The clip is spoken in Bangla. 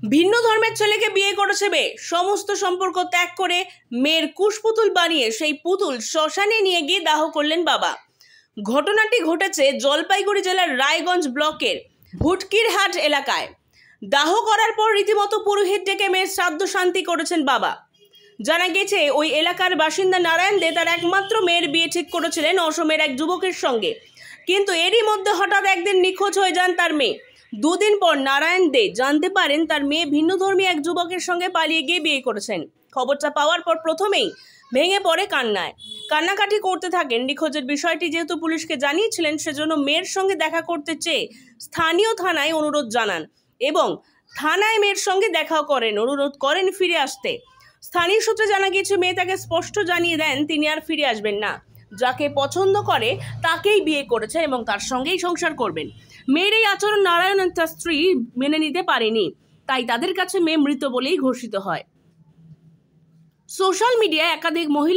ভিন্ন ধর্মের ছেলেকে বিয়ে করেছে মেয়ে, সমস্ত সম্পর্ক ত্যাগ করে মেয়ের কুশপুতুল বানিয়ে সেই পুতুল শ্মশানে নিয়ে গিয়ে দাহ করলেন বাবা। ঘটনাটি ঘটেছে জলপাইগুড়ি জেলার রায়গঞ্জ ব্লকের ভুটকিরহাট এলাকায়। দাহ করার পর রীতিমতো পুরোহিত ডেকে মেয়ের শ্রাদ্ধ শান্তি করেছেন বাবা। জানা গেছে ওই এলাকার বাসিন্দা নারায়ণ দে তার একমাত্র মেয়ের বিয়ে ঠিক করেছিলেন অসমের এক যুবকের সঙ্গে, কিন্তু এরই মধ্যে হঠাৎ একদিন নিখোঁজ হয়ে যান তার মেয়ে। দুদিন পর নারায়ণ দে জানতে পারেন তার মেয়ে ভিন্নধর্মী এক যুবকের সঙ্গে পালিয়ে গিয়ে বিয়ে করেছেন। খবরটা পাওয়ার পর প্রথমেই ভেঙে পড়ে কান্নাকাটি করতে থাকেন। নিখোঁজের বিষয়টি যেহেতু পুলিশকে জানিয়েছিলেন, সেজন্য মেয়ের সঙ্গে দেখা করতে চেয়ে স্থানীয় থানায় অনুরোধ জানান এবং থানায় মেয়ের সঙ্গে দেখা করেন, অনুরোধ করেন ফিরে আসতে। স্থানীয় সূত্রে জানা গিয়েছে মেয়ে তাকে স্পষ্ট জানিয়ে দেন তিনি আর ফিরে আসবেন না, যাকে পছন্দ করে তাকেই বিয়ে করেছেন এবং তার সঙ্গেই সংসার করবেন। মেয়ের এই আচরণ নারায়ণ তার স্ত্রী মেনে নিতে পারেনি, তাই তাদের কাছে মেয়ে মৃত বলেই ঘোষিত হয়। সোশ্যাল মিডিয়ায় একাধিক মহিলা